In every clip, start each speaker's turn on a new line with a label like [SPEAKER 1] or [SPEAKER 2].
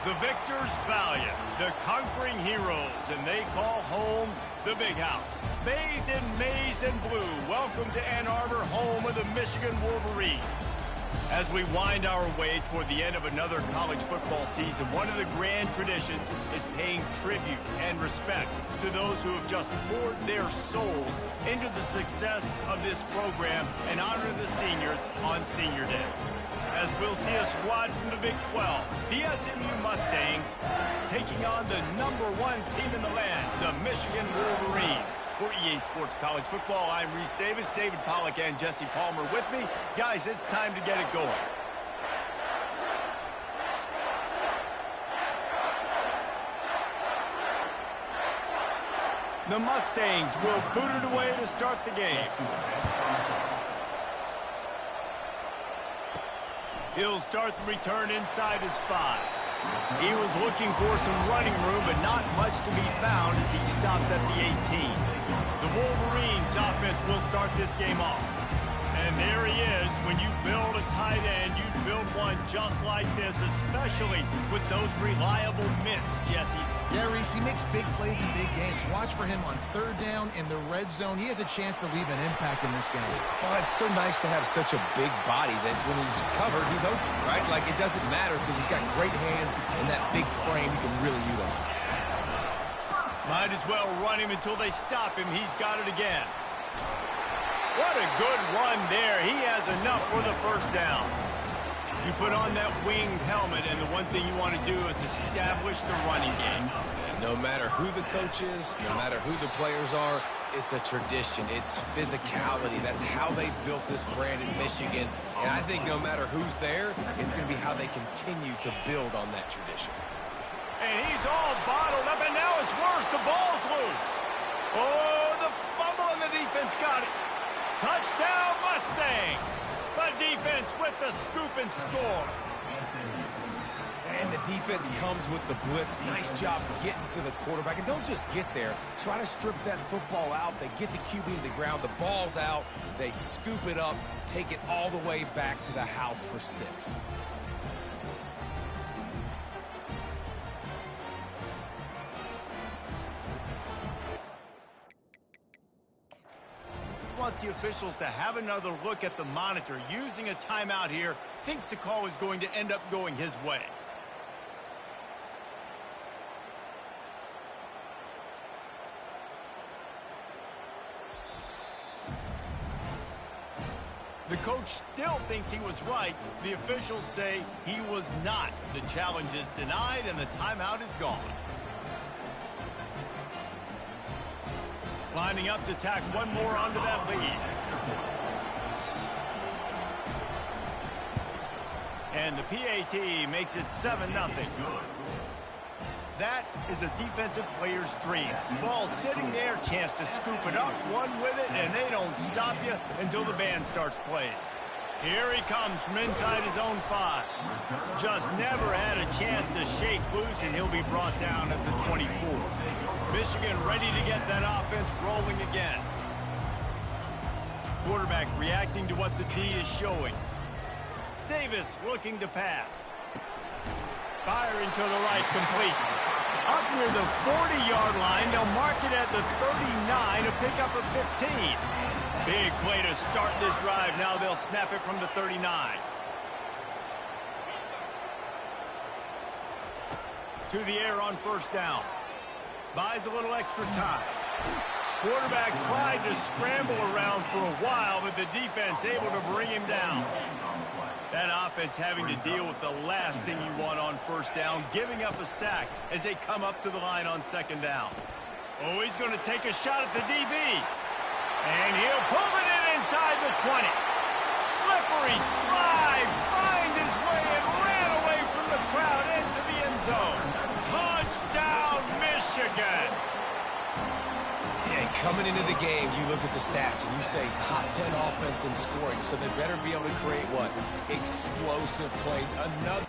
[SPEAKER 1] The victors valiant, the conquering heroes, and they call home the Big House. Bathed in maize and blue, welcome to Ann Arbor, home of the Michigan Wolverines. As we wind our way toward the end of another college football season, one of the grand traditions is paying tribute and respect to those who have just poured their souls into the success of this program and honor the seniors on Senior Day. As we'll see a squad from the Big 12, the SMU Mustangs, taking on the #1 team in the land, the Michigan Wolverines. For EA Sports College Football, I'm Reese Davis, David Pollack, and Jesse Palmer with me. Guys, it's time to get it going. The Mustangs will boot it away to start the game. He'll start the return inside his 5. He was looking for some running room, but not much to be found as he stopped at the 18. The Wolverines offense will start this game off. And there he is. When you build a tight end, you build one just like this, especially with those reliable mitts, Jesse.
[SPEAKER 2] Yeah, Reese, he makes big plays in big games. Watch for him on 3rd down in the red zone. He has a chance to leave an impact in this game.
[SPEAKER 3] Well, it's so nice to have such a big body that when he's covered, he's open, right? Like, it doesn't matter because he's got great hands and that big frame he can really utilize.
[SPEAKER 1] Might as well run him until they stop him. He's got it again. What a good run there. He has enough for the 1st down. You put on that winged helmet, and the one thing you want to do is establish the running game.
[SPEAKER 3] And no matter who the coach is, no matter who the players are, it's a tradition. It's physicality. That's how they built this brand in Michigan. And I think no matter who's there, it's going to be how they continue to build on that tradition.
[SPEAKER 1] And he's all bottled up, and now it's worse. The ball's loose. Oh, the fumble, and the defense got it. Touchdown, Mustangs. The defense with the scoop and score.
[SPEAKER 3] And the defense comes with the blitz. Nice job getting to the quarterback. And don't just get there. Try to strip that football out. They get the QB to the ground. The ball's out. They scoop it up, take it all the way back to the house for 6.
[SPEAKER 1] Wants the officials to have another look at the monitor. Using a timeout here, thinks the call is going to end up going his way. The coach still thinks he was right. The officials say he was not. The challenge is denied and the timeout is gone. Lining up to tack one more onto that lead. And the PAT makes it 7-0. That is a defensive player's dream. Ball sitting there, chance to scoop it up, one with it, and they don't stop you until the band starts playing. Here he comes from inside his own 5. Just never had a chance to shake loose, and he'll be brought down at the 24. Michigan ready to get that offense rolling again. Quarterback reacting to what the D is showing. Davis looking to pass. Firing to the right, complete. Up near the 40-yard line, they'll mark it at the 39, a pickup of 15. Big play to start this drive. Now they'll snap it from the 39. To the air on 1st down. Buys a little extra time. Quarterback tried to scramble around for a while, but the defense able to bring him down. That offense having to deal with the last thing you want on 1st down, giving up a sack as they come up to the line on 2nd down. Oh, he's going to take a shot at the DB. And he'll pull it in inside the 20. Slippery slide, find his way and ran away from the crowd into the end zone. Touchdown, Michigan.
[SPEAKER 3] Yeah, coming into the game, you look at the stats and you say top 10 offense in scoring, so they better be able to create what? Explosive plays. Another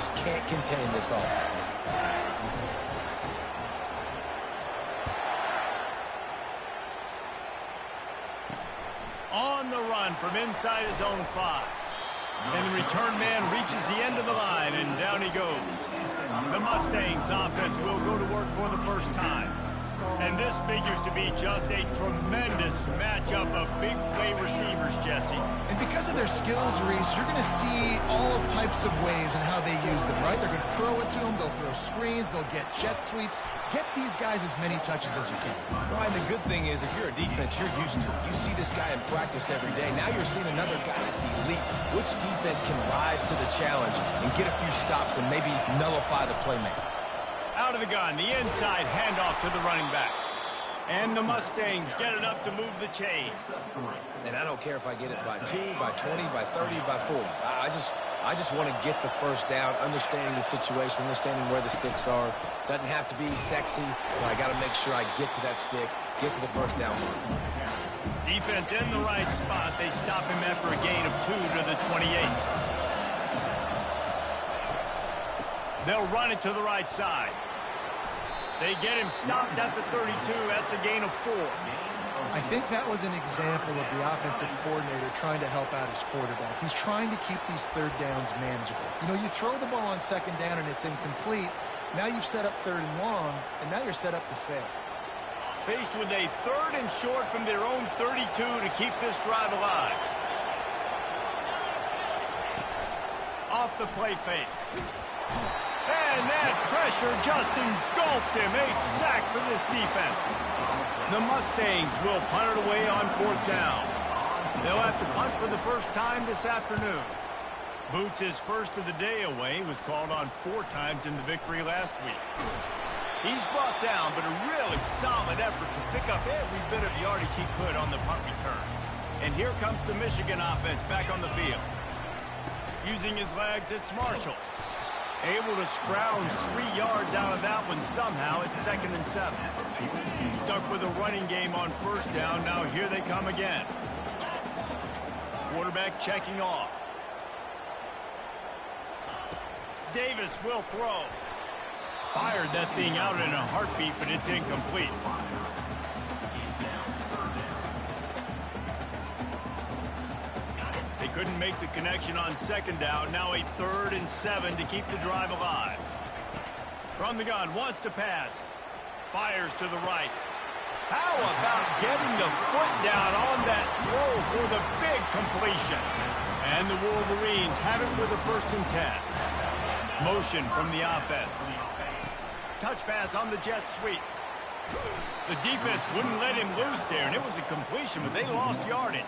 [SPEAKER 3] just can't contain this offense.
[SPEAKER 1] On the run from inside his own 5. And the return man reaches the end of the line, and down he goes. The Mustangs offense will go to work for the first time. And this figures to be just a tremendous matchup of big play receivers, Jesse.
[SPEAKER 2] And because of their skills, Reese, you're going to see all types of ways and how they use them, right? They're going to throw it to them. They'll throw screens. They'll get jet sweeps. Get these guys as many touches as you can.
[SPEAKER 3] Right, and the good thing is, if you're a defense, you're used to it. You see this guy in practice every day. Now you're seeing another guy that's elite. Which defense can rise to the challenge and get a few stops and maybe nullify the playmaker?
[SPEAKER 1] Out of the gun, the inside handoff to the running back. And the Mustangs get it up to move the chains.
[SPEAKER 3] And I don't care if I get it by 2, by 20, by 30, by 40. I just want to get the first down, understanding the situation, understanding where the sticks are. Doesn't have to be sexy, but I got to make sure I get to that stick, get to the first down mark.
[SPEAKER 1] Defense in the right spot. They stop him after a gain of 2 to the 28. They'll run it to the right side. They get him stopped at the 32. That's a gain of 4.
[SPEAKER 2] I think that was an example of the offensive coordinator trying to help out his quarterback. He's trying to keep these third downs manageable. You know, you throw the ball on second down and it's incomplete. Now you've set up third and long, and now you're set up to fail.
[SPEAKER 1] Faced with a 3rd and short from their own 32 to keep this drive alive. Off the play fake. And that pressure just engulfed him. A sack for this defense. The Mustangs will punt it away on 4th down. They'll have to punt for the first time this afternoon. Boots' first of the day away was called on 4 times in the victory last week. He's brought down, but a really solid effort to pick up every bit of yardage he could on the punt return. And here comes the Michigan offense back on the field. Using his legs, it's Marshall. Able to scrounge 3 yards out of that one somehow. It's 2nd and 7. Stuck with a running game on 1st down. Now here they come again. Quarterback checking off. Davis will throw. Fired that thing out in a heartbeat, but it's incomplete. Couldn't make the connection on 2nd down. Now a 3rd and 7 to keep the drive alive. From the gun, wants to pass. Fires to the right. How about getting the foot down on that throw for the big completion? And the Wolverines have it with a 1st and 10. Motion from the offense. Touch pass on the jet sweep. The defense wouldn't let him loose there, and it was a completion, but they lost yardage.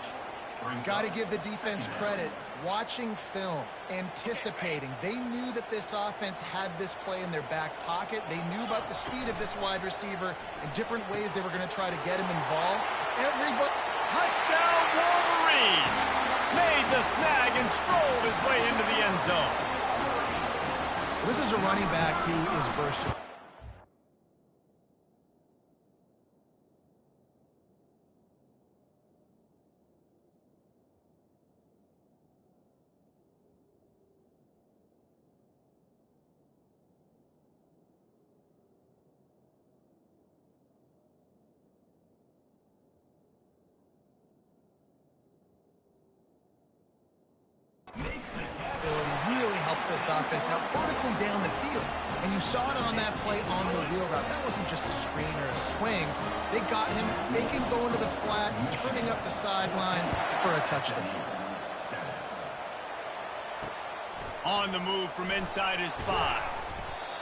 [SPEAKER 2] Got to give the defense credit. Watching film, anticipating. They knew that this offense had this play in their back pocket. They knew about the speed of this wide receiver and different ways they were going to try to get him involved. Everybody...
[SPEAKER 1] Touchdown, Wolverines! Made the snag and strolled his way into the end zone.
[SPEAKER 2] This is a running back who is versatile. Really helps this offense out vertically down the field. And you saw it on that play on the wheel route. That wasn't just a screen or a swing. They got him faking going to the flat and turning up the sideline for a touchdown.
[SPEAKER 1] On the move from inside his 5.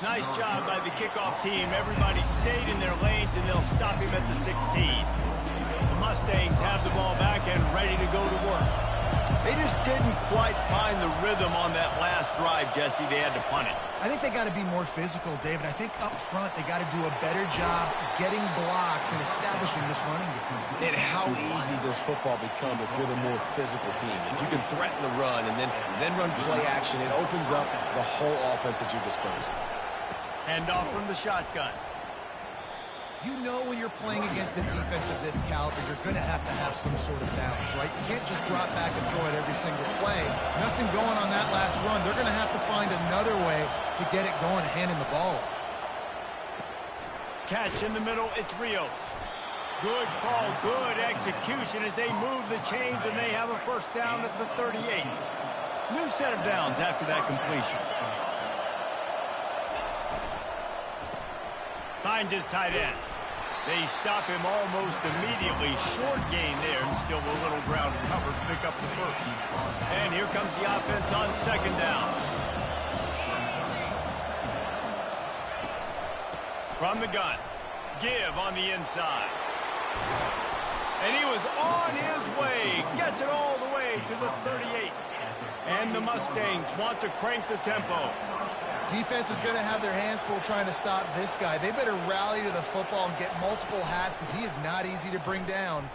[SPEAKER 1] Nice job by the kickoff team. Everybody stayed in their lanes, and they'll stop him at the 16. The Mustangs have the ball back and ready to go to work. They just didn't quite find the rhythm on that last drive, Jesse. They had to punt it.
[SPEAKER 2] I think they got to be more physical, David. I think up front they got to do a better job getting blocks and establishing this running game.
[SPEAKER 3] And how easy does football become if you're the more physical team? If you can threaten the run and then run play action, it opens up the whole offense at your disposal.
[SPEAKER 1] Hand off from the shotgun.
[SPEAKER 2] You know when you're playing against a defense of this caliber, you're going to have some sort of balance, right? You can't just drop back and throw it every single play. Nothing going on that last run. They're going to have to find another way to get it going, handing the ball off.
[SPEAKER 1] Catch in the middle, it's Rios. Good call, good execution as they move the chains, and they have a first down at the 38. New set of downs after that completion. Finds his tight end. They stop him almost immediately. Short gain there, and still a little ground to cover to pick up the first. And here comes the offense on second down. From the gun. Give on the inside. And he was on his way. Gets it all the way to the 38. And the Mustangs want to crank the tempo.
[SPEAKER 2] Defense is going to have their hands full trying to stop this guy. They better rally to the football and get multiple hats because he is not easy to bring down.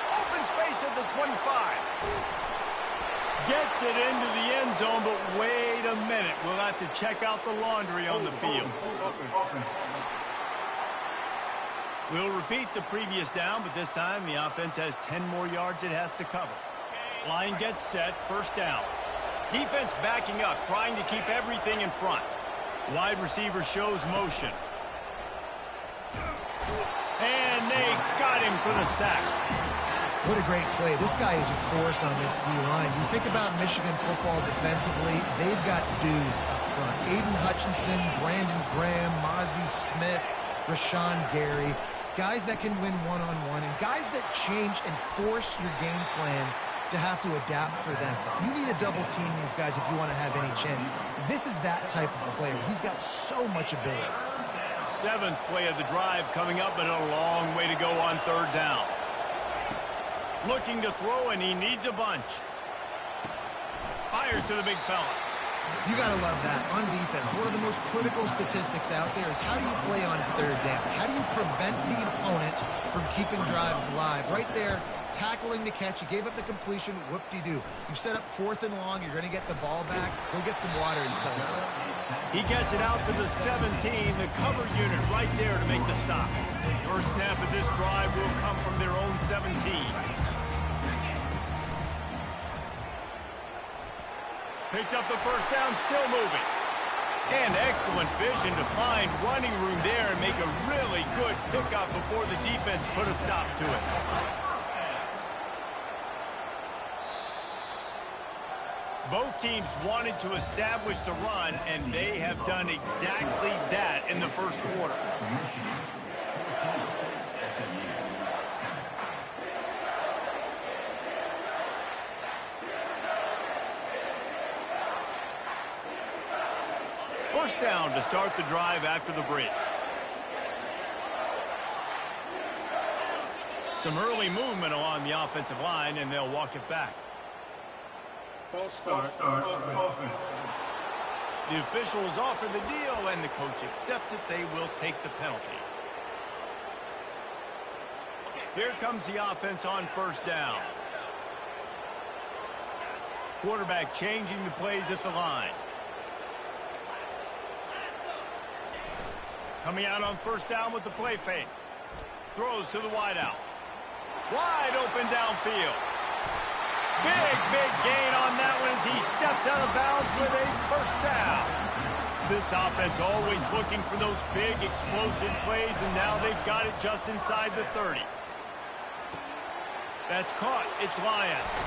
[SPEAKER 1] Open space at the 25. Gets it into the end zone, but wait a minute. We'll have to check out the laundry on the field. We'll repeat the previous down, but this time the offense has 10 more yards it has to cover. Line gets set, first down. Defense backing up, trying to keep everything in front. Wide receiver shows motion. And they got him for the sack.
[SPEAKER 2] What a great play. This guy is a force on this D-line. You think about Michigan football defensively, they've got dudes up front. Aiden Hutchinson, Brandon Graham, Mozzie Smith, Rashawn Gary. Guys that can win one-on-one and guys that change and force your game plan to have to adapt for them. You need to double team these guys if you want to have any chance. This is that type of player. He's got so much ability.
[SPEAKER 1] Seventh play of the drive coming up, but a long way to go on third down. Looking to throw, and he needs a bunch. Fires to the big fella.
[SPEAKER 2] You got to love that. On defense, one of the most critical statistics out there is how do you play on third down? How do you prevent the opponent from keeping drives alive? Right there, tackling the catch. You gave up the completion. Whoop-de-doo. You set up fourth and long. You're going to get the ball back. Go get some water and celebrate.
[SPEAKER 1] He gets it out to the 17. The cover unit right there to make the stop. First snap of this drive will come from their own 17. Picks up the first down, still moving. And excellent vision to find running room there and make a really good pickup before the defense put a stop to it. Both teams wanted to establish the run, and they have done exactly that in the first quarter. First down to start the drive after the break. Some early movement along the offensive line, and they'll walk it back.
[SPEAKER 4] False start offense.
[SPEAKER 1] The officials offer the deal, and the coach accepts it. They will take the penalty. Here comes the offense on first down. Quarterback changing the plays at the line. Coming out on first down with the play fake. Throws to the wideout. Wide open downfield. Big gain on that one as he steps out of bounds with a first down. This offense always looking for those big explosive plays, and now they've got it just inside the 30. That's caught. It's Lyons.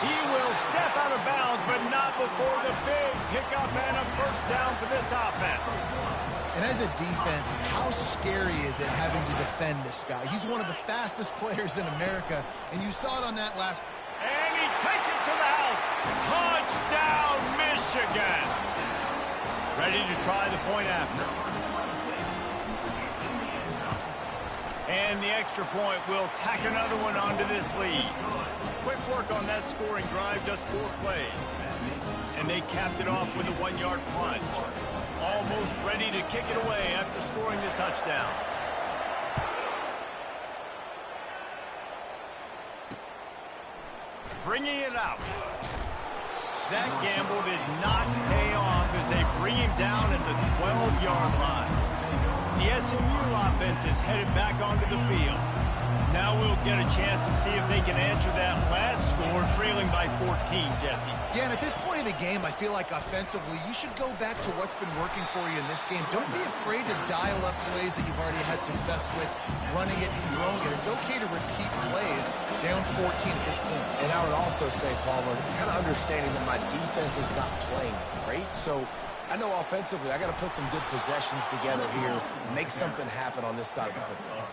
[SPEAKER 1] He will step out of bounds, but not before the big pickup and a first down for this offense.
[SPEAKER 2] And as a defense, how scary is it having to defend this guy? He's one of the fastest players in America, and you saw it on that last.
[SPEAKER 1] And he takes it to the house. Touchdown, Michigan. Ready to try the point after. And the extra point will tack another one onto this lead. Quick work on that scoring drive, just 4 plays. And they capped it off with a 1-yard plunge. Almost ready to kick it away after scoring the touchdown. Bringing it out. That gamble did not pay off as they bring him down at the 12-yard line. The SMU offense is headed back onto the field. Now we'll get a chance to see if they can answer that last score, trailing by 14, Jesse.
[SPEAKER 2] Yeah, and at this point in the game, I feel like offensively, you should go back to what's been working for you in this game. Don't be afraid to dial up plays that you've already had success with, running it and throwing it. It's okay to repeat plays down 14 at this point.
[SPEAKER 3] And I would also say, Palmer, kind of understanding that my defense is not playing great, so I know offensively I got to put some good possessions together here, make something happen on this side of the football.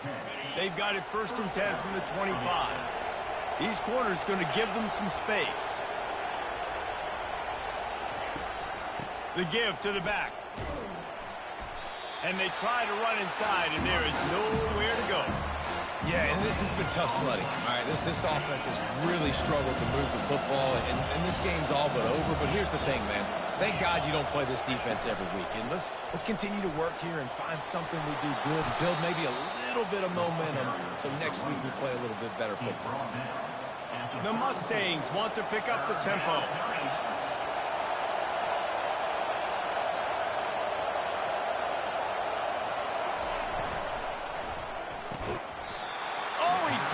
[SPEAKER 1] They've got it 1st and 10 from the 25. These corners going to give them some space. The give to the back. And they try to run inside, and there is nowhere to go.
[SPEAKER 3] Yeah, and this has been tough sledding. All right, this offense has really struggled to move the football, and this game's all but over. But here's the thing, man. Thank God you don't play this defense every week. And let's continue to work here and find something we do good and build maybe a little bit of momentum so next week we play a little bit better football.
[SPEAKER 1] The Mustangs want to pick up the tempo.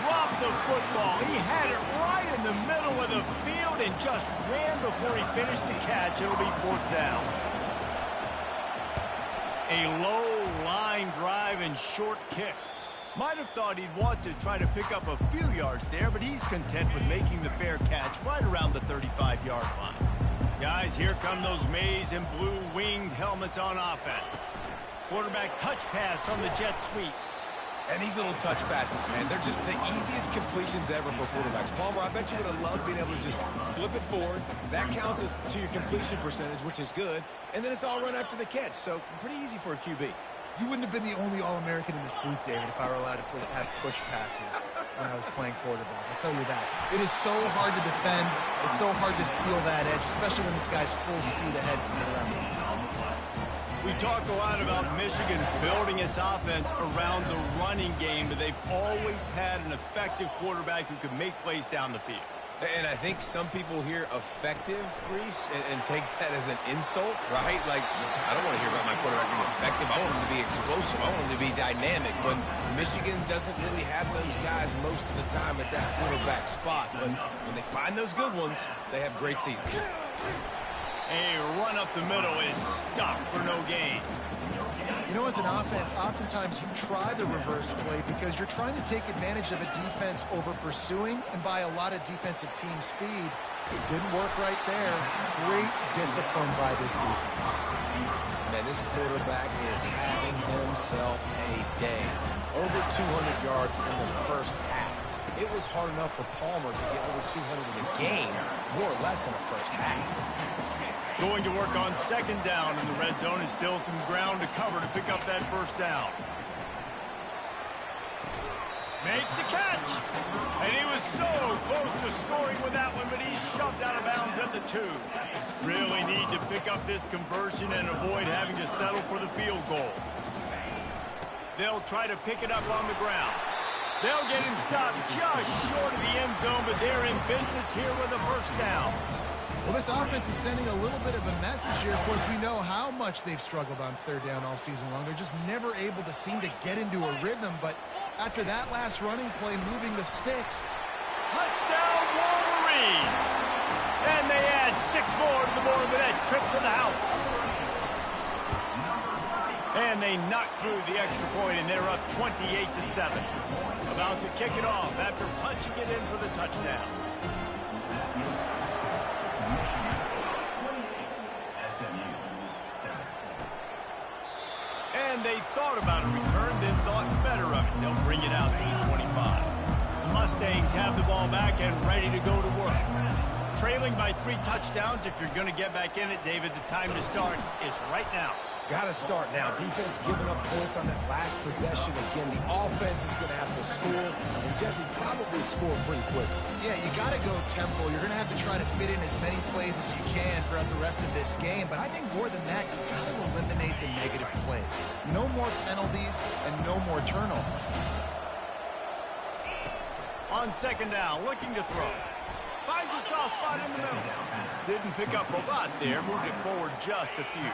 [SPEAKER 1] Dropped the football. He had it right in the middle of the field and just ran before he finished the catch. It'll be 4th down. A low line drive and short kick. Might have thought he'd want to try to pick up a few yards there, but he's content with making the fair catch right around the 35-yard line. Guys, here come those maize and blue winged helmets on offense. Quarterback touch pass on the jet sweep.
[SPEAKER 3] And these little touch passes, man, they're just the easiest completions ever for quarterbacks. Palmer, I bet you would have loved being able to just flip it forward. That counts as to your completion percentage, which is good. And then it's all run after the catch, so pretty easy for a QB.
[SPEAKER 2] You wouldn't have been the only All-American in this booth, David, if I were allowed to have push passes when I was playing quarterback. I'll tell you that. It is so hard to defend. It's so hard to seal that edge, especially when this guy's full speed ahead coming around.
[SPEAKER 1] We talk a lot about Michigan building its offense around the running game, but they've always had an effective quarterback who can make plays down the field.
[SPEAKER 3] And I think some people hear effective, Reese, and take that as an insult, right? Like, I don't want to hear about my quarterback being effective. I want him to be explosive. I want him to be dynamic. But Michigan doesn't really have those guys most of the time at that quarterback spot. But when they find those good ones, they have great seasons.
[SPEAKER 1] A run up the middle is stopped for no gain.
[SPEAKER 2] You know, as an offense, oftentimes you try the reverse play because you're trying to take advantage of a defense over pursuing and by a lot of defensive team speed. It didn't work right there. Great discipline by this defense.
[SPEAKER 3] Man, this quarterback is having himself a day. Over 200 yards in the first half. It was hard enough for Palmer to get over 200 in a game, more or less in the first half.
[SPEAKER 1] Going to work on 2nd down in the red zone is still some ground to cover to pick up that 1st down. Makes the catch. And he was so close to scoring with that one, but he's shoved out of bounds at the 2. Really need to pick up this conversion and avoid having to settle for the field goal. They'll try to pick it up on the ground. They'll get him stopped just short of the end zone, but they're in business here with a 1st down.
[SPEAKER 2] Well, this offense is sending a little bit of a message here. Of course, we know how much they've struggled on 3rd down all season long. They're just never able to seem to get into a rhythm. But after that last running play, moving the sticks.
[SPEAKER 1] Touchdown, Wolverines! And they add 6 more to the board with that trip to the house. And they knock through the extra point, and they're up 28-7. About to kick it off after punching it in for the touchdown. And they thought about a return, then thought better of it. They'll bring it out to the 25. The Mustangs have the ball back and ready to go to work. Trailing by 3 touchdowns, if you're going to get back in it, David, the time to start is right now.
[SPEAKER 3] Got to start now. Defense giving up points on that last possession. Again, the offense is going to have to score, and Jesse probably score pretty quick.
[SPEAKER 2] Yeah, you got to go tempo. You're going to have to try to fit in as many plays as you can throughout the rest of this game. But I think more than that, you got to eliminate the negative plays. No more penalties and no more turnovers.
[SPEAKER 1] On 2nd down, looking to throw. finds a soft spot in the middle. Didn't pick up a lot there, moved it forward just a few.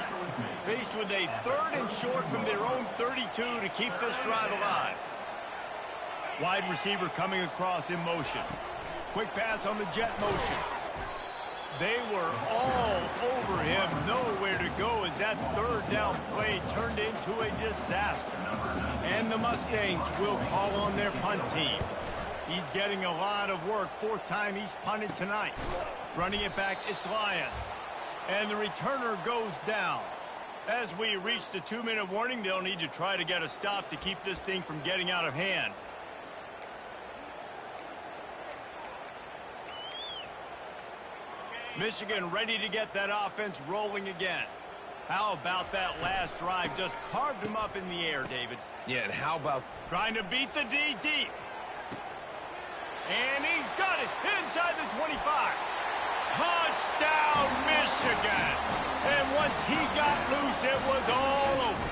[SPEAKER 1] Faced with a 3rd and short from their own 32 to keep this drive alive. Wide receiver coming across in motion. Quick pass on the jet motion. They were all over him, nowhere to go as that 3rd down play turned into a disaster. And the Mustangs will call on their punt team. He's getting a lot of work, 4th time he's punted tonight. Running it back, it's Lions. And the returner goes down. As we reach the 2-minute warning, they'll need to try to get a stop to keep this thing from getting out of hand. Michigan ready to get that offense rolling again. How about that last drive? Just carved him up in the air, David.
[SPEAKER 3] Yeah, and how about
[SPEAKER 1] trying to beat the D deep. And he's got it inside the 25. Touchdown, Michigan. And once he got loose, it was all over.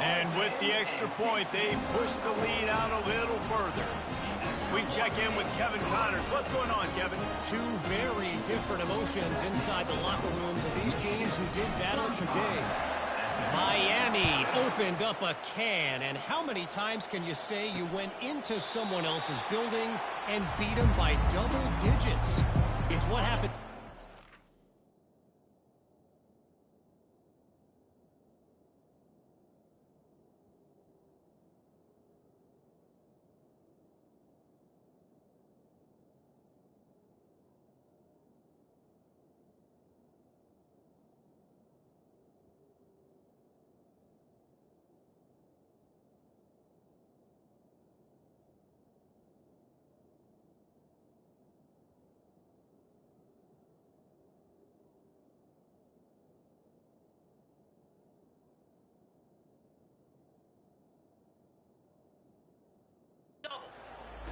[SPEAKER 1] And with the extra point, they pushed the lead out a little further. We check in with Kevin Connors. What's going on, Kevin?
[SPEAKER 5] Two very different emotions inside the locker rooms of these teams who did battle today. Miami opened up a can, and how many times can you say you went into someone else's building and beat them by double digits? It's what happened.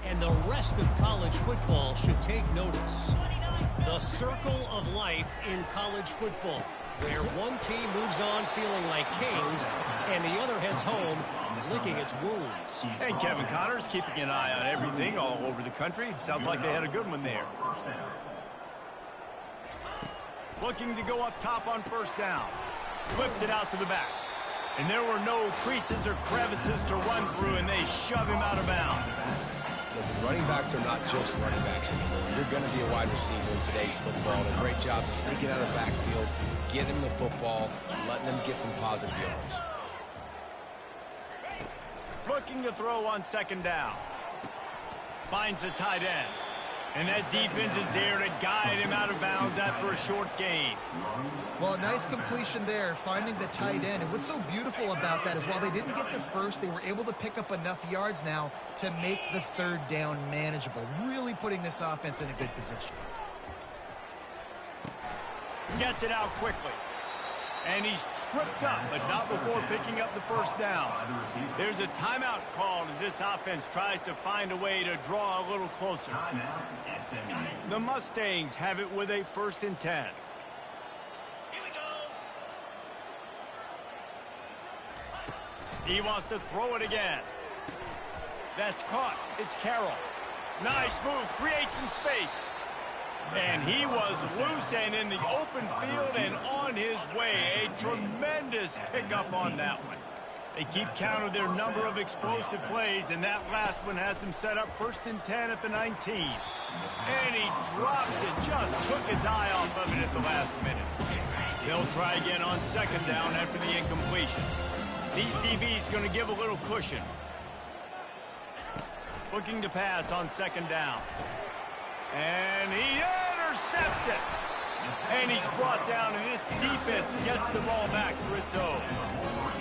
[SPEAKER 5] And the rest of college football should take notice. The circle of life in college football, where one team moves on feeling like kings and the other heads home licking its wounds.
[SPEAKER 1] And Kevin Connors keeping an eye on everything all over the country. Sounds like they had a good one there. Looking to go up top on 1st down. Flips it out to the back. And there were no creases or crevices to run through, and they shove him out of bounds.
[SPEAKER 3] Listen, running backs are not just running backs anymore. You're going to be a wide receiver in today's football. And a great job sneaking out of the backfield, getting the football, letting them get some positive yards.
[SPEAKER 1] Looking to throw on 2nd down. Finds the tight end. And that defense is there to guide him out of bounds after a short gain.
[SPEAKER 2] Well, a nice completion there, finding the tight end. And what's so beautiful about that is while they didn't get the first, they were able to pick up enough yards now to make the 3rd down manageable, really putting this offense in a good position.
[SPEAKER 1] Gets it out quickly. And he's tripped up, but not before picking up the 1st down. There's a timeout called as this offense tries to find a way to draw a little closer. The Mustangs have it with a 1st and 10. He wants to throw it again. That's caught. It's Carroll. Nice move. Creates some space. And he was loose and in the open field and on his way. A tremendous pickup on that one. They keep count of their number of explosive plays, and that last one has him set up 1st and 10 at the 19. And he drops it. Just took his eye off of it at the last minute. They'll try again on 2nd down after the incompletion. These DBs going to give a little cushion. Looking to pass on 2nd down. And he intercepts it. And he's brought down, and this defense gets the ball back for its own.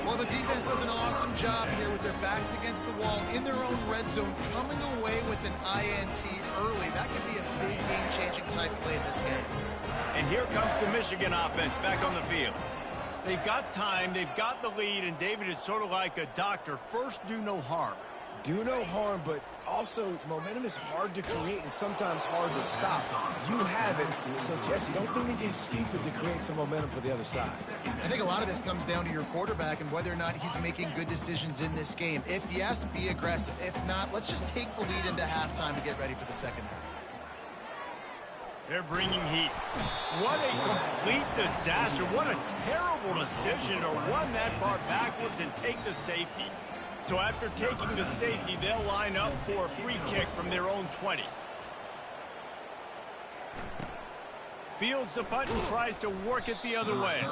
[SPEAKER 2] Well, the defense does an awesome job here with their backs against the wall in their own red zone, coming away with an INT early. That could be a big game-changing type play in this game.
[SPEAKER 1] And here comes the Michigan offense back on the field. They've got time, they've got the lead, and David is sort of like a doctor. First, do no harm.
[SPEAKER 3] Do no harm, but also momentum is hard to create and sometimes hard to stop. You have it, so Jesse, don't do anything stupid to create some momentum for the other side.
[SPEAKER 2] I think a lot of this comes down to your quarterback and whether or not he's making good decisions in this game. If yes, be aggressive. If not, let's just take the lead into halftime and get ready for the 2nd half.
[SPEAKER 1] They're bringing heat. What a complete disaster. What a terrible decision to run that far backwards and take the safety. So after taking the safety, they'll line up for a free kick from their own 20. Fields the punt and tries to work it the other way.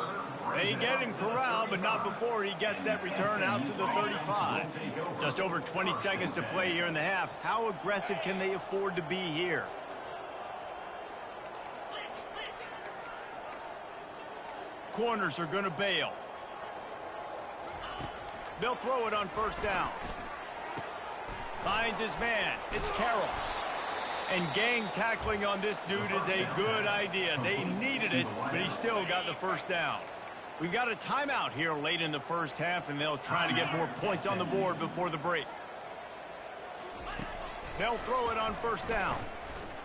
[SPEAKER 1] They get him corralled, but not before he gets that return out to the 35. Just over 20 seconds to play here in the half. How aggressive can they afford to be here? Corners are going to bail. They'll throw it on first down. Finds his man. It's Carroll. And gang tackling on this dude is a good idea. They needed it, but he still got the first down. We've got a timeout here late in the first half, and they'll try to get more points on the board before the break. They'll throw it on first down.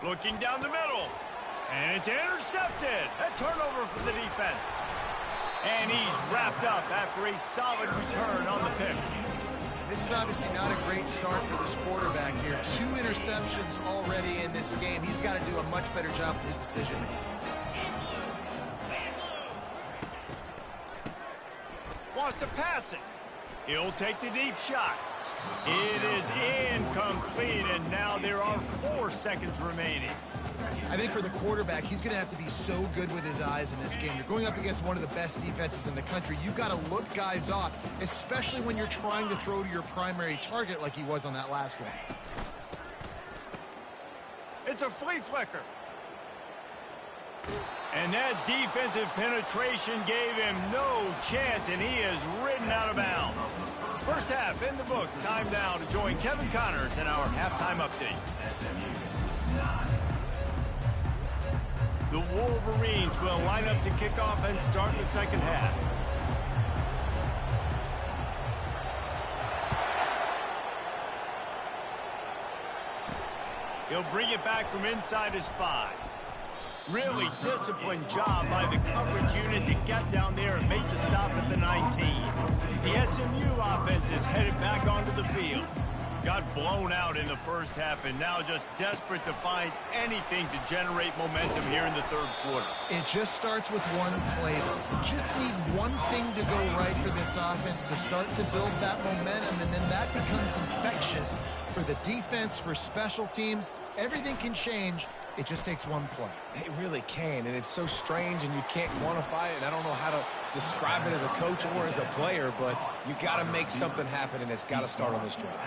[SPEAKER 1] Looking down the middle. And it's intercepted. A turnover for the defense. And he's wrapped up after a solid return on the pick.
[SPEAKER 2] This is obviously not a great start for this quarterback here. 2 interceptions already in this game. He's got to do a much better job with his decision-making.
[SPEAKER 1] Wants to pass it. He'll take the deep shot. It is incomplete, and now there are 4 seconds remaining.
[SPEAKER 2] I think for the quarterback, he's going to have to be so good with his eyes in this game. You're going up against one of the best defenses in the country. You've got to look guys off, especially when you're trying to throw to your primary target like he was on that last one.
[SPEAKER 1] It's a flea flicker. And that defensive penetration gave him no chance, and he is ridden out of bounds. First half in the books. Time now to join Kevin Connors in our halftime update. The Wolverines will line up to kick off and start the second half. He'll bring it back from inside his 5. Really disciplined job by the coverage unit to get down there and make the stop at the 19. The SMU offense is headed back onto the field. Got blown out in the first half and now just desperate to find anything to generate momentum here in the third quarter.
[SPEAKER 2] It just starts with one play, though. You just need one thing to go right for this offense to start to build that momentum, and then that becomes infectious for the defense, for special teams. Everything can change. It just takes one play.
[SPEAKER 3] It really can, and it's so strange, and you can't quantify it, and I don't know how to describe it as a coach or as a player, but you got to make something happen, and it's got to start on this drive.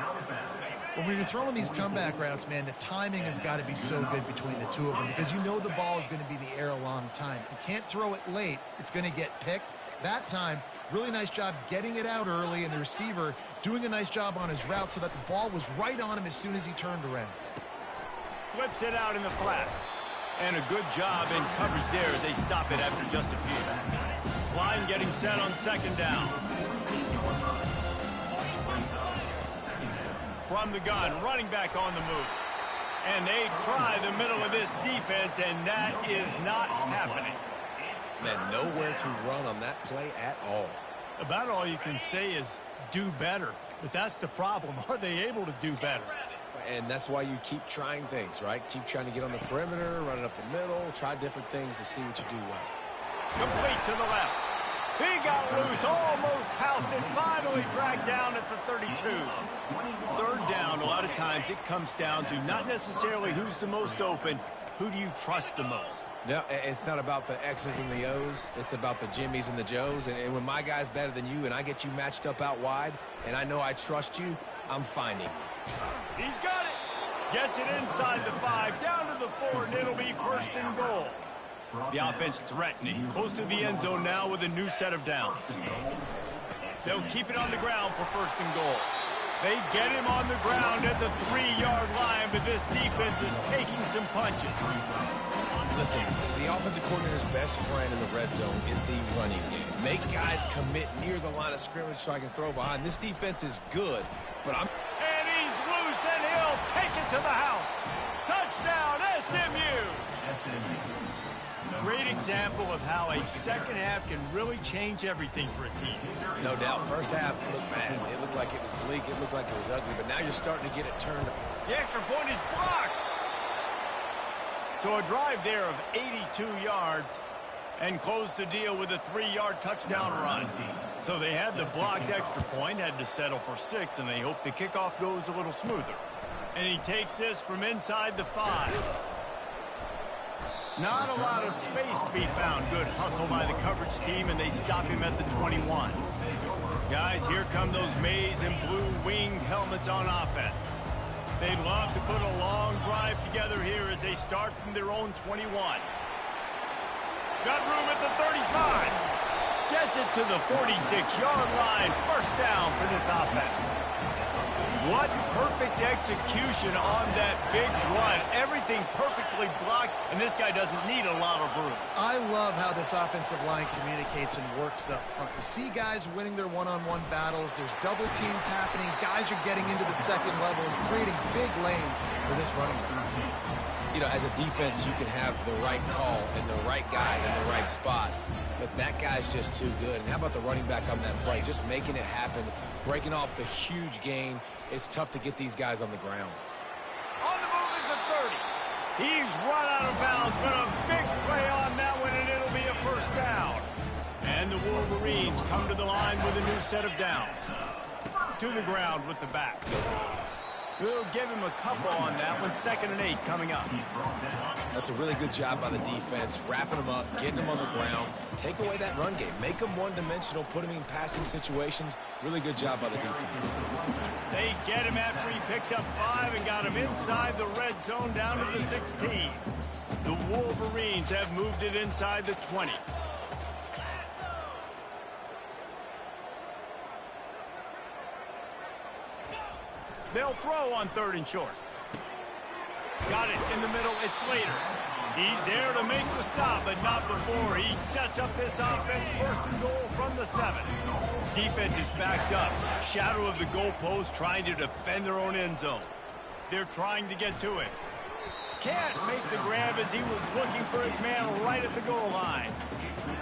[SPEAKER 2] Well, when you're throwing these comeback routes, man, the timing has got to be so good between the two of them because you know the ball is going to be in the air a long time. You can't throw it late. It's going to get picked. That time, really nice job getting it out early, and the receiver doing a nice job on his route so that the ball was right on him as soon as he turned around.
[SPEAKER 1] Flips it out in the flat. And a good job in coverage there as they stop it after just a few. Line getting set on second down. From the gun, running back on the move. And they try the middle of this defense, and that is not happening.
[SPEAKER 3] Man, nowhere to run on that play at all.
[SPEAKER 1] About all you can say is do better. But that's the problem. Are they able to do better?
[SPEAKER 3] And that's why you keep trying things, right? Keep trying to get on the perimeter, run it up the middle, try different things to see what you do well.
[SPEAKER 1] Complete to the left. He got loose, almost housed it, finally dragged down at the 32. Third down, a lot of times it comes down to not necessarily who's the most open, who do you trust the most?
[SPEAKER 3] No, it's not about the X's and the O's. It's about the Jimmys and the Joes. And when my guy's better than you and I get you matched up out wide and I know I trust you, I'm finding you.
[SPEAKER 1] He's got it. Gets it inside the 5, down to the 4, and it'll be first and goal. The offense threatening, close to the end zone now with a new set of downs. They'll keep it on the ground for first and goal. They get him on the ground at the 3-yard line, but this defense is taking some punches.
[SPEAKER 3] Listen, the offensive coordinator's best friend in the red zone is the running game. Make guys commit near the line of scrimmage so I can throw behind. This defense is good, but I'm...
[SPEAKER 1] And he's loose, and he'll take it to the house. Touchdown, SMU! Great example of how a second half can really change everything for a team.
[SPEAKER 3] No doubt. First half looked bad. It looked like it was bleak. It looked like it was ugly. But now you're starting to get it turned.
[SPEAKER 1] The extra point is blocked. So a drive there of 82 yards and closed the deal with a 3-yard touchdown run. So they had the blocked extra point, had to settle for 6, and they hope the kickoff goes a little smoother. And he takes this from inside the 5. Not a lot of space to be found. Good hustle by the coverage team, and they stop him at the 21. Guys, here come those maize and blue winged helmets on offense. They'd love to put a long drive together here as they start from their own 21. Got room at the 35. Gets it to the 46-yard line. First down for this offense. What perfect execution on that big run. Everything perfectly blocked, and this guy doesn't need a lot of room.
[SPEAKER 2] I love how this offensive line communicates and works up front. You see guys winning their one-on-one battles. There's double teams happening. Guys are getting into the second level and creating big lanes for this running team.
[SPEAKER 3] You know, as a defense, you can have the right call and the right guy in the right spot, but that guy's just too good. And how about the running back on that play? Just making it happen, breaking off the huge gain. It's tough to get these guys on the ground.
[SPEAKER 1] On the move is the 30. He's run out of bounds, but a big play on that one, and it'll be a first down. And the Wolverines come to the line with a new set of downs. To the ground with the back. We'll give him a couple on that one. 2nd and 8 coming up.
[SPEAKER 3] That's a really good job by the defense, wrapping them up, getting them on the ground. Take away that run game. Make them one-dimensional, put them in passing situations. Really good job by the defense.
[SPEAKER 1] They get him after he picked up 5 and got him inside the red zone down to the 16. The Wolverines have moved it inside the 20. They'll throw on 3rd and short. Got it in the middle. It's Slater. He's there to make the stop, but not before. He sets up this offense 1st and goal from the 7. Defense is backed up. Shadow of the goalpost, trying to defend their own end zone. They're trying to get to it. Can't make the grab as he was looking for his man right at the goal line.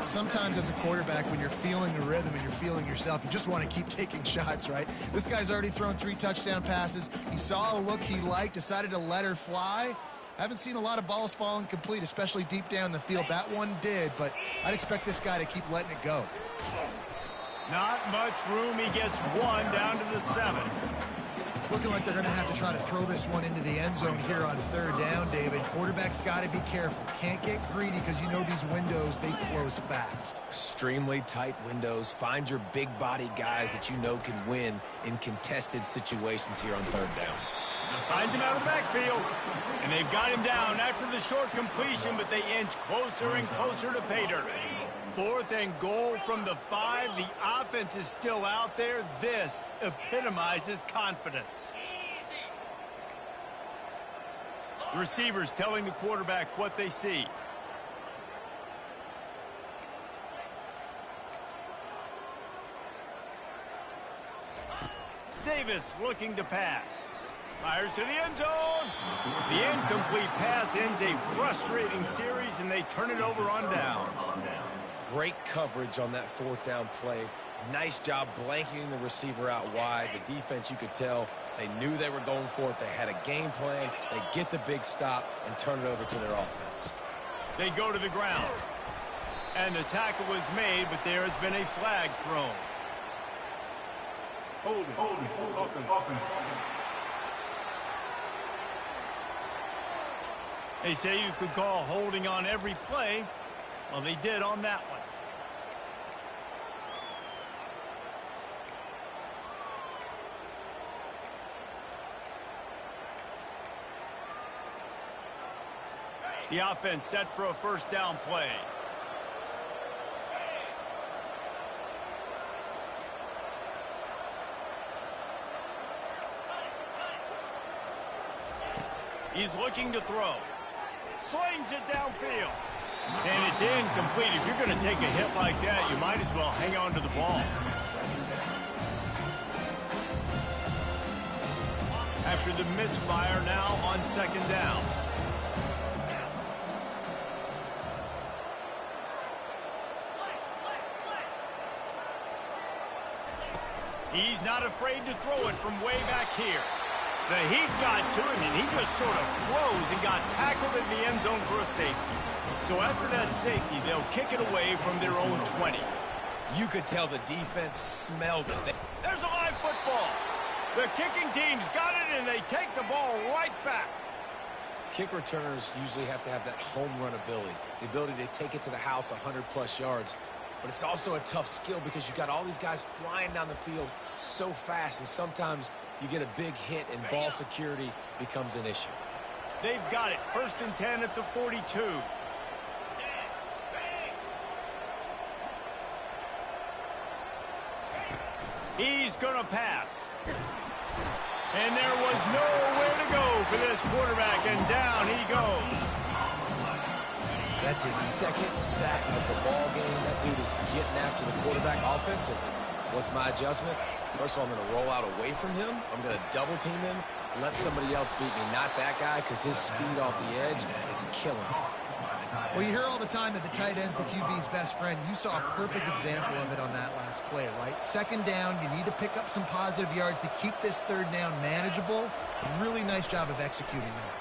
[SPEAKER 2] Sometimes as a quarterback, when you're feeling the rhythm and you're feeling yourself, you just want to keep taking shots, right? This guy's already thrown 3 touchdown passes. He saw a look he liked, decided to let her fly. Haven't seen a lot of balls falling complete, especially deep down the field. That one did, but I'd expect this guy to keep letting it go.
[SPEAKER 1] Not much room. He gets 1 down to the 7.
[SPEAKER 2] It's looking like they're going to have to try to throw this one into the end zone here on 3rd down, David. Quarterback's got to be careful. Can't get greedy because you know these windows, they close fast.
[SPEAKER 3] Extremely tight windows. Find your big body guys that you know can win in contested situations here on 3rd down.
[SPEAKER 1] Finds him out of the backfield. And they've got him down after the short completion, but they inch closer and closer to pay dirt. 4th and goal from the 5. The offense is still out there. This epitomizes confidence. Receivers telling the quarterback what they see. Davis looking to pass. Fires to the end zone. The incomplete pass ends a frustrating series, and they turn it over on downs.
[SPEAKER 3] Great coverage on that 4th down play. Nice job blanketing the receiver out wide. The defense, you could tell, they knew they were going for it. They had a game plan. They get the big stop and turn it over to their offense.
[SPEAKER 1] They go to the ground. And the tackle was made, but there has been a flag thrown.
[SPEAKER 4] Holding. Offense.
[SPEAKER 1] They say you could call holding on every play. Well, they did on that one. The offense set for a 1st down play. He's looking to throw. Slings it downfield. And it's incomplete. If you're going to take a hit like that, you might as well hang on to the ball. After the misfire, now on 2nd down. He's not afraid to throw it from way back here. The heat got to him, and he just sort of froze and got tackled in the end zone for a safety. So after that safety, they'll kick it away from their own 20.
[SPEAKER 3] You could tell the defense smelled it.
[SPEAKER 1] There's a live football. The kicking team's got it, and they take the ball right back.
[SPEAKER 3] Kick returners usually have to have that home run ability, the ability to take it to the house 100-plus yards. But it's also a tough skill because you got all these guys flying down the field so fast, and sometimes you get a big hit and ball security becomes an issue.
[SPEAKER 1] They've got it. 1st and 10 at the 42. He's going to pass. And there was nowhere to go for this quarterback, and down he goes.
[SPEAKER 3] That's his 2nd sack of the ball game. That dude is getting after the quarterback offensively. What's my adjustment? First of all, I'm going to roll out away from him. I'm going to double team him, let somebody else beat me, not that guy, because his speed off the edge is killing me.
[SPEAKER 2] Well, you hear all the time that the tight end's the QB's best friend. You saw a perfect example of it on that last play, right? 2nd down, you need to pick up some positive yards to keep this 3rd down manageable. Really nice job of executing that.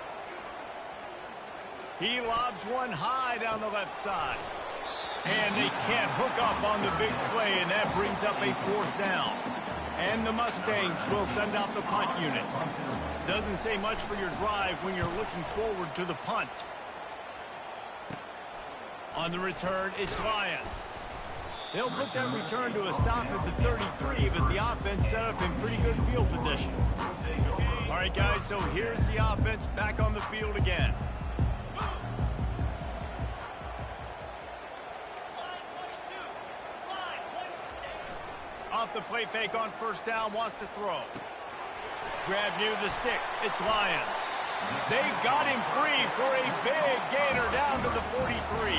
[SPEAKER 1] He lobs one high down the left side. And they can't hook up on the big play, and that brings up a 4th down. And the Mustangs will send out the punt unit. Doesn't say much for your drive when you're looking forward to the punt. On the return, it's Lions. They'll put that return to a stop at the 33, but the offense set up in pretty good field position. All right, guys, so here's the offense back on the field again. Off the play fake on 1st down, wants to throw. Grab near the sticks, it's Lions. They got him free for a big gainer down to the 43.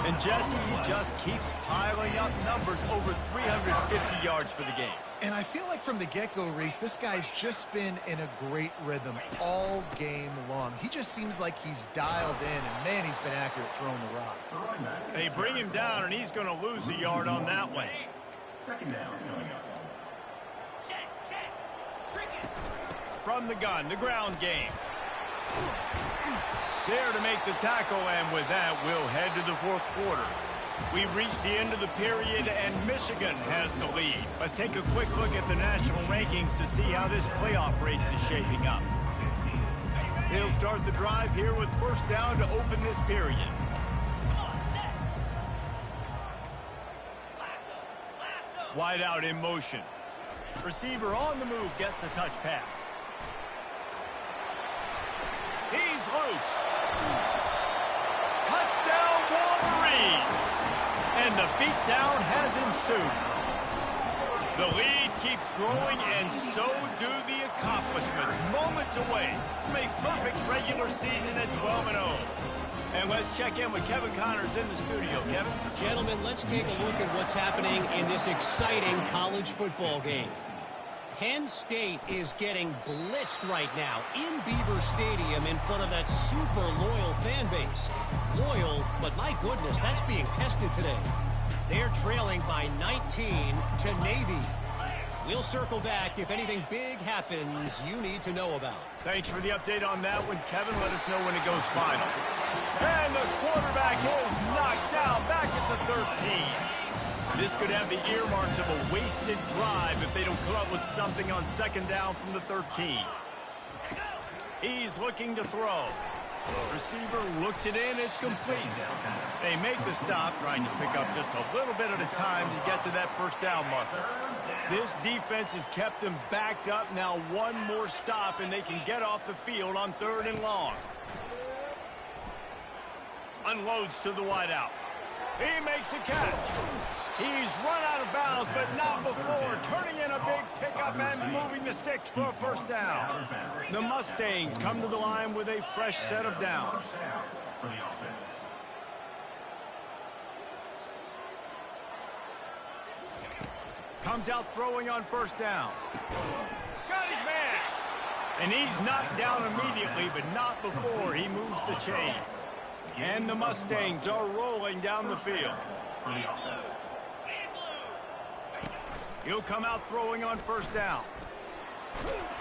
[SPEAKER 1] And Jesse, he just keeps piling up numbers, over 350 yards for the game.
[SPEAKER 2] And I feel like from the get-go, Reese, this guy's just been in a great rhythm all game long. He just seems like he's dialed in, and man, he's been accurate throwing the rock.
[SPEAKER 1] They bring him down, and he's going to lose a yard on that one.
[SPEAKER 4] 2nd down.
[SPEAKER 1] From the gun, the ground game. There to make the tackle, and with that, we'll head to the 4th quarter. We've reached the end of the period, and Michigan has the lead. Let's take a quick look at the national rankings to see how this playoff race is shaping up. They'll start the drive here with 1st down to open this period. Wide out in motion. Receiver on the move gets the touch pass. He's loose. Touchdown, Wolverines. And the beatdown has ensued. The lead keeps growing, and so do the accomplishments. Moments away from a perfect regular season at 12-0. And let's check in with Kevin Connors in the studio. Kevin?
[SPEAKER 5] Gentlemen, let's take a look at what's happening in this exciting college football game. Penn State is getting blitzed right now in Beaver Stadium in front of that super loyal fan base. Loyal, but my goodness, that's being tested today. They're trailing by 19 to Navy. We'll circle back if anything big happens you need to know about.
[SPEAKER 1] Thanks for the update on that one, Kevin. Let us know when it goes final. And the quarterback is knocked down back at the 13. This could have the earmarks of a wasted drive if they don't come up with something on 2nd down from the 13. He's looking to throw. Receiver looks it in. It's complete. They make the stop, trying to pick up just a little bit at a time to get to that 1st down marker. This defense has kept them backed up. Now one more stop, and they can get off the field on 3rd and long. Unloads to the wideout. He makes a catch. He's run out of bounds, but not before turning in a big pickup and moving the sticks for a 1st down. The Mustangs come to the line with a fresh set of downs. Comes out throwing on 1st down. Got his man. And he's knocked down immediately, but not before he moves the chains. And the Mustangs are rolling down the field. He'll come out throwing on 1st down.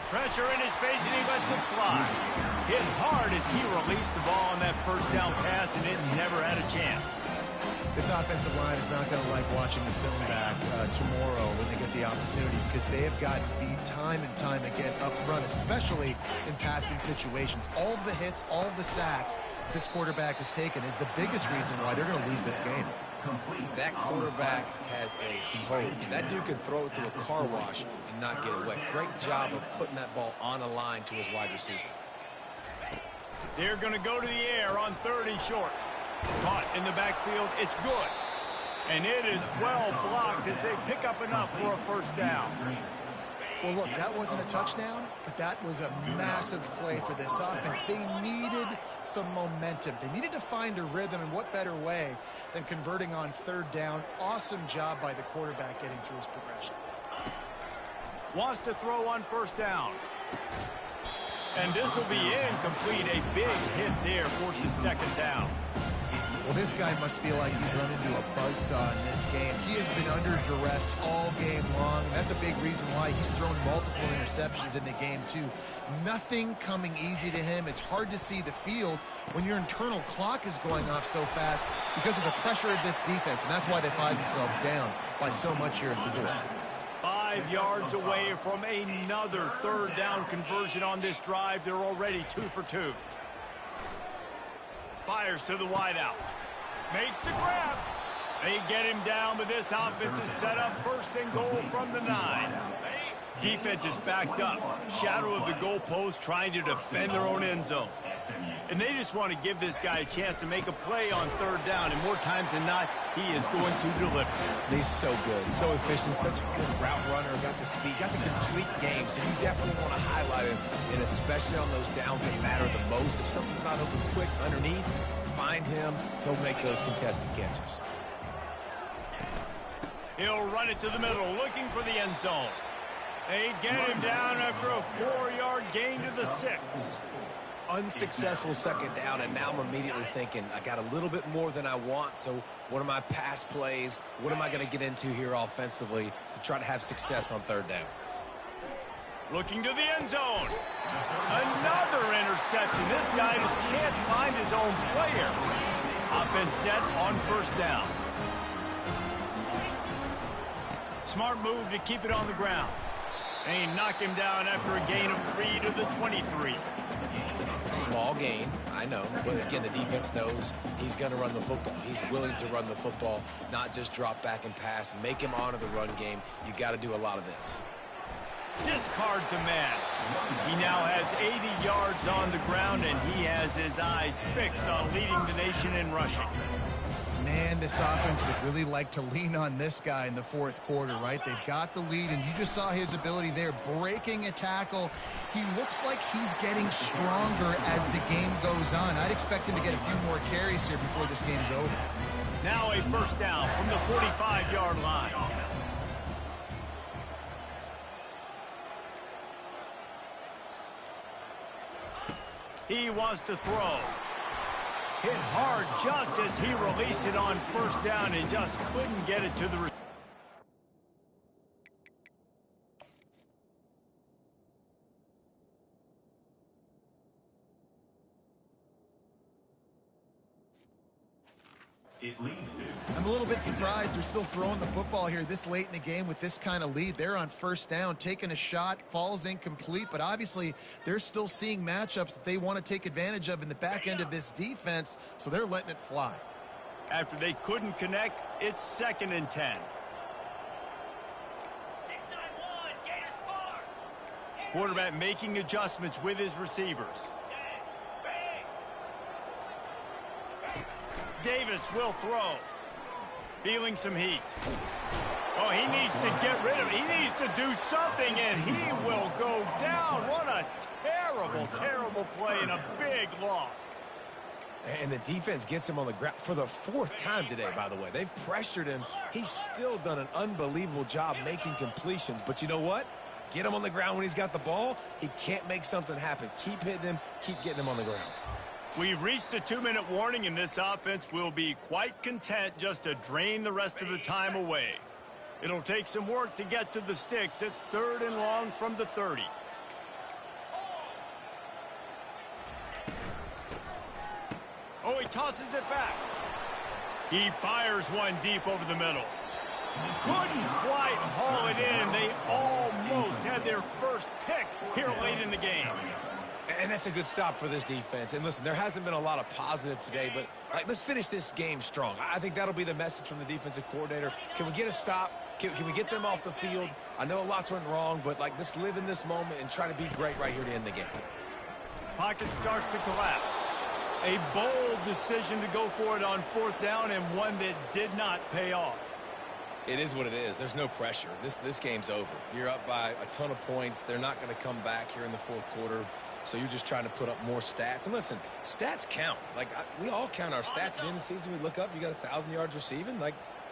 [SPEAKER 1] Pressure in his face, and he lets it fly. Hit hard as he released the ball on that first down pass, and it never had a chance.
[SPEAKER 2] This offensive line is not going to like watching the film back tomorrow when they get the opportunity, because they have gotten beat time and time again up front, especially in passing situations. All of the hits, all of the sacks this quarterback has taken is the biggest reason why they're going to lose this game.
[SPEAKER 3] That quarterback has a hose. That dude can throw it through a car wash and not get it wet. Great job of putting that ball on a line to his wide receiver.
[SPEAKER 1] They're going to go to the air on 3rd and short. Caught in the backfield. It's good. And it is well blocked as they pick up enough for a first down.
[SPEAKER 2] Well, look, that wasn't a touchdown, but that was a massive play for this offense. They needed some momentum. They needed to find a rhythm, and what better way than converting on 3rd down. Awesome job by the quarterback getting through his progression.
[SPEAKER 1] Wants to throw on 1st down. And this will be incomplete. A big hit there forces 2nd down.
[SPEAKER 2] Well, this guy must feel like he's run into a buzzsaw in this game. He has been under duress all game long, and that's a big reason why he's thrown multiple interceptions in the game, too. Nothing coming easy to him. It's hard to see the field when your internal clock is going off so fast because of the pressure of this defense, and that's why they find themselves down by so much here in the 4th.
[SPEAKER 1] 5 yards away from another 3rd down conversion on this drive. They're already 2 for 2. Fires to the wideout. Makes the grab. They get him down, but this offense is set up 1st and goal from the 9. Defense is backed up. Shadow of the goalpost, trying to defend their own end zone. And they just want to give this guy a chance to make a play on 3rd down, and more times than not, he is going to deliver.
[SPEAKER 3] He's so good, so efficient, such a good route runner, got the speed, got the complete game, so you definitely want to highlight him, and especially on those downs that matter the most. If something's not open quick underneath, find him, he'll make those contested catches.
[SPEAKER 1] He'll run it to the middle, looking for the end zone. They get him down after a 4-yard gain to the 6.
[SPEAKER 3] Unsuccessful 2nd down, and now I'm immediately thinking, I got a little bit more than I want, so what are my pass plays? What am I going to get into here offensively to try to have success on 3rd down?
[SPEAKER 1] Looking to the end zone. Another interception. This guy just can't find his own players. Offense set on 1st down. Smart move to keep it on the ground. They knock him down after a gain of 3 to the 23.
[SPEAKER 3] Small gain, I know, but again, the defense knows he's going to run the football. He's willing to run the football, not just drop back and pass, make him honor the run game. You got to do a lot of this.
[SPEAKER 1] Discards a man. He now has 80 yards on the ground, and he has his eyes fixed on leading the nation in rushing.
[SPEAKER 2] Man, this offense would really like to lean on this guy in the 4th quarter, right? They've got the lead, and you just saw his ability there, breaking a tackle. He looks like he's getting stronger as the game goes on. I'd expect him to get a few more carries here before this game's over.
[SPEAKER 1] Now a 1st down from the 45-yard line. He wants to throw. Hit hard just as he released it on 1st down and just couldn't get it to the...
[SPEAKER 2] I'm a little bit surprised they're still throwing the football here this late in the game with this kind of lead. They're on 1st down, taking a shot, falls incomplete, but obviously they're still seeing matchups that they want to take advantage of in the back end of this defense, so they're letting it fly.
[SPEAKER 1] After they couldn't connect, it's 2nd and 10. Quarterback making adjustments with his receivers. Davis will throw. Feeling some heat. Oh, he needs to get rid of it. He needs to do something, and he will go down. What a terrible, terrible play and a big loss.
[SPEAKER 3] And the defense gets him on the ground for the 4th time today, by the way. They've pressured him. He's still done an unbelievable job making completions. But you know what? Get him on the ground when he's got the ball. He can't make something happen. Keep hitting him. Keep getting him on the ground.
[SPEAKER 1] We've reached the 2-minute warning, and this offense will be quite content just to drain the rest of the time away. It'll take some work to get to the sticks. It's 3rd and long from the 30. Oh, he tosses it back. He fires one deep over the middle. Couldn't quite haul it in. They almost had their first pick here late in the game.
[SPEAKER 3] And that's a good stop for this defense. And listen, there hasn't been a lot of positive today, but let's finish this game strong. I think that'll be the message from the defensive coordinator. Can we get a stop? Can we get them off the field? I know lots went wrong, but let's live in this moment and try to be great right here to end the game.
[SPEAKER 1] Pocket starts to collapse. A bold decision to go for it on fourth down, and one that did not pay off.
[SPEAKER 3] It is what it is. There's no pressure. This game's over. You're up by a ton of points. They're not going to come back here in the fourth quarter. So you're just trying to put up more stats. And listen, stats count. We all count our stats. At the end of the season, we look up, you got 1,000 yards receiving.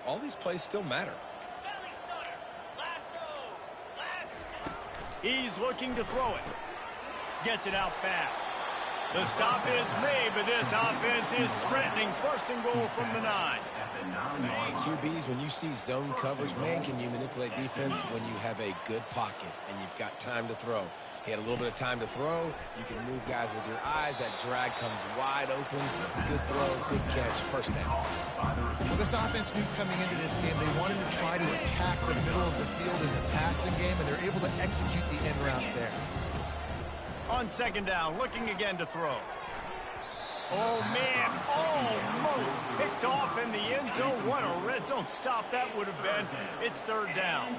[SPEAKER 3] All these plays still matter.
[SPEAKER 1] He's looking to throw it. Gets it out fast. The stop is made, but this offense is threatening. First and goal from the 9.
[SPEAKER 3] And QBs, when you see zone coverage, man, can you manipulate defense when you have a good pocket and you've got time to throw. He had a little bit of time to throw. You can move guys with your eyes. That drag comes wide open. Good throw, good catch, first down.
[SPEAKER 2] Well, this offense knew coming into this game they wanted to try to attack the middle of the field in the passing game, and they're able to execute the end route there.
[SPEAKER 1] On second down, looking again to throw. Oh, man, almost picked off in the end zone. What a red zone stop that would have been. It's third down.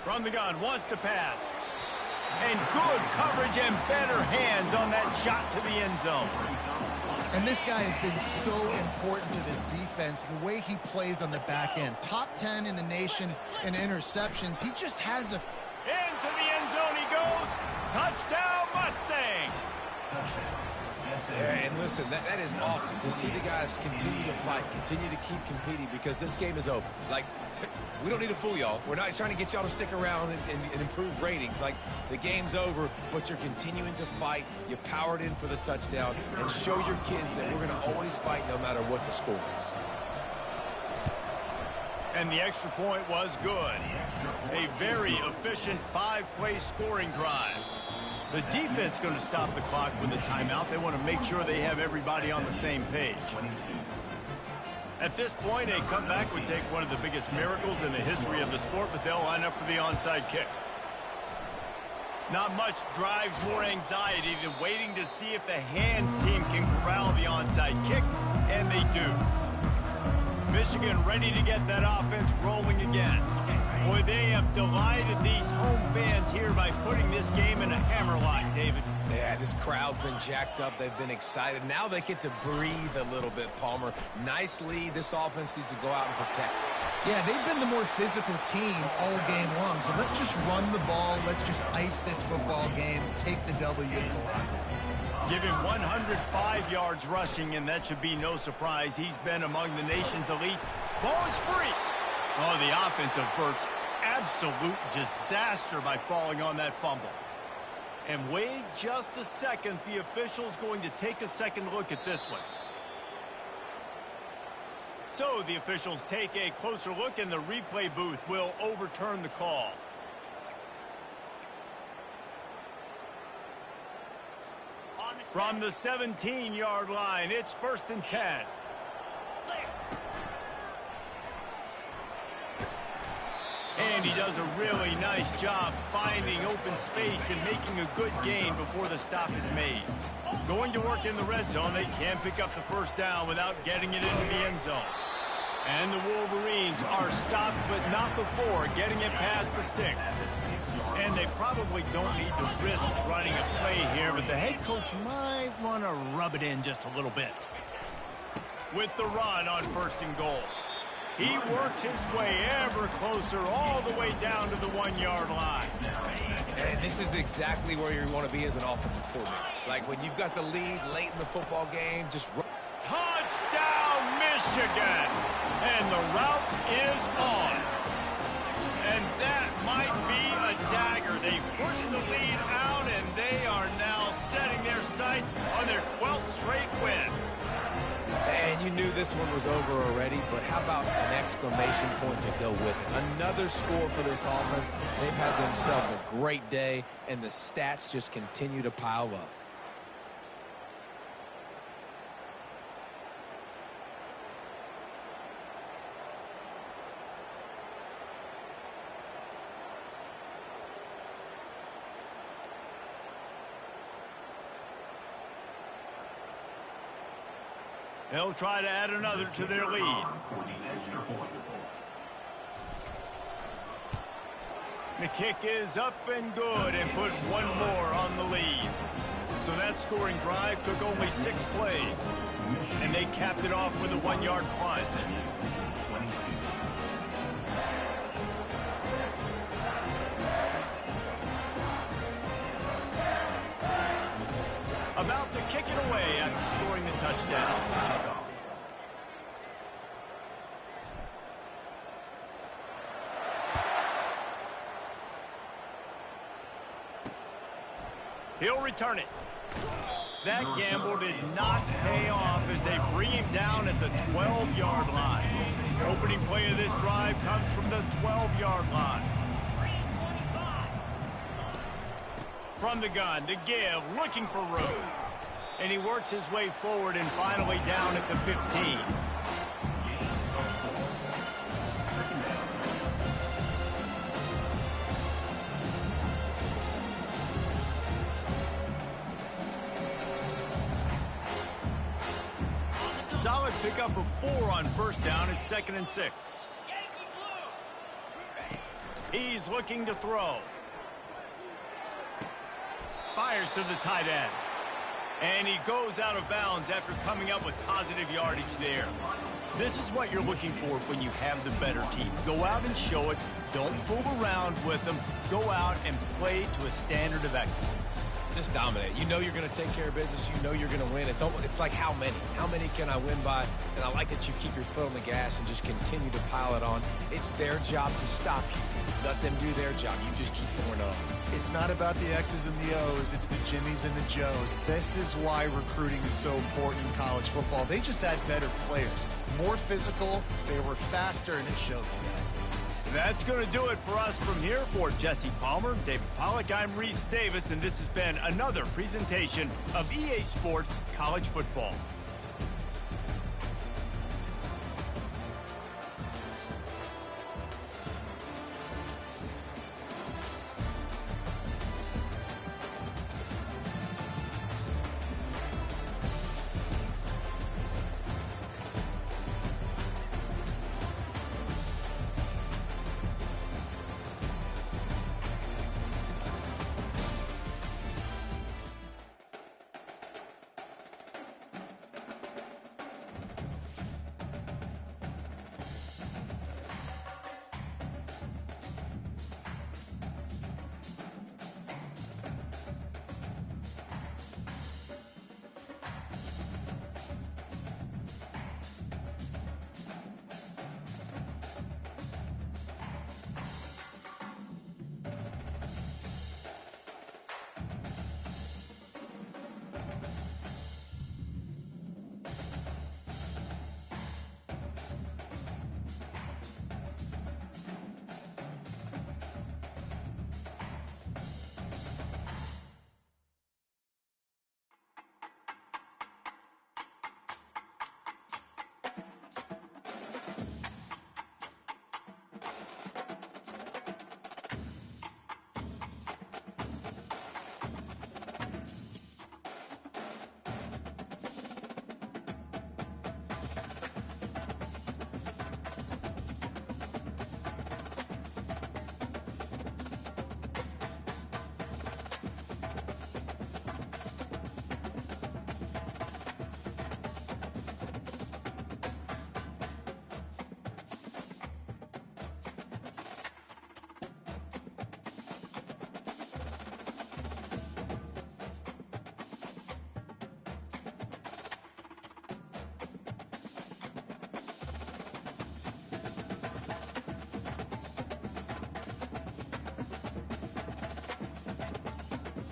[SPEAKER 1] From the gun, wants to pass. And good coverage and better hands on that shot to the end zone.
[SPEAKER 2] And this guy has been so important to this defense, the way he plays on the back end. Top 10 in the nation in interceptions. He just has a...
[SPEAKER 1] Into the end zone he goes. Touchdown, Mustangs.
[SPEAKER 3] Yeah, and listen, that is awesome to see the guys continue to fight, continue to keep competing, because this game is over. We don't need to fool y'all. We're not trying to get y'all to stick around and improve ratings. The game's over, but you're continuing to fight. You powered in for the touchdown, and show your kids that we're going to always fight no matter what the score is.
[SPEAKER 1] And the extra point was good. A very efficient 5-play scoring drive. The defense going to stop the clock with a timeout. They want to make sure they have everybody on the same page. At this point, a comeback would take one of the biggest miracles in the history of the sport, but they'll line up for the onside kick. Not much drives more anxiety than waiting to see if the hands team can corral the onside kick, and they do. Michigan ready to get that offense rolling again. Boy, they have delighted these home fans here by putting this game in a hammerlock, David.
[SPEAKER 3] Yeah, this crowd's been jacked up. They've been excited. Now they get to breathe a little bit, Palmer. Nice lead. This offense needs to go out and protect it.
[SPEAKER 2] Yeah, they've been the more physical team all game long. So let's just run the ball. Let's just ice this football game. Take the W to the locker room.
[SPEAKER 1] Give him 105 yards rushing, and that should be no surprise. He's been among the nation's elite. Ball is free. Oh, the offense averts absolute disaster by falling on that fumble. And wait just a second. The official's going to take a second look at this one. So the officials take a closer look, and the replay booth will overturn the call. From the 17-yard line, it's 1st and 10. And he does a really nice job finding open space and making a good gain before the stop is made. Going to work in the red zone, they can pick up the first down without getting it into the end zone. And the Wolverines are stopped, but not before getting it past the sticks. And they probably don't need to risk running a play here, but the head coach might want to rub it in just a little bit. With the run on 1st and goal. He works his way ever closer all the way down to the 1-yard line.
[SPEAKER 3] And this is exactly where you want to be as an offensive coordinator. Like when you've got the lead late in the football game, just run.
[SPEAKER 1] Touchdown, Michigan! And the route is on. And that might be a dagger. They push the lead out, and they are now setting their sights on their 12th straight win.
[SPEAKER 3] And you knew this one was over already, but how about an exclamation point to go with it? Another score for this offense. They've had themselves a great day, and the stats just continue to pile up.
[SPEAKER 1] They'll try to add another to their lead. The kick is up and good and put one more on the lead. So that scoring drive took only 6 plays. And they capped it off with a 1-yard punt. About to kick it away after scoring the touchdown. He'll return it. That gamble did not pay off as they bring him down at the 12-yard line. Opening play of this drive comes from the 12-yard line. From the gun to give, looking for room. And he works his way forward and finally down at the 15. Solid pickup of 4 on first down at 2nd and 6. He's looking to throw. Fires to the tight end. And he goes out of bounds after coming up with positive yardage there. This is what you're looking for when you have the better team. Go out and show it. Don't fool around with them. Go out and play to a standard of excellence.
[SPEAKER 3] Just dominate. You know you're going to take care of business. You know you're going to win. It's like how many? How many can I win by? And I like that you keep your foot on the gas and just continue to pile it on. It's their job to stop you. Let them do their job. You just keep pouring on.
[SPEAKER 2] It's not about the X's and the O's. It's the Jimmies and the Joes. This is why recruiting is so important in college football. They just had better players. More physical. They were faster, and it showed today.
[SPEAKER 1] That's going to do it for us from here. For Jesse Palmer, David Pollack, I'm Reese Davis, and this has been another presentation of EA Sports College Football.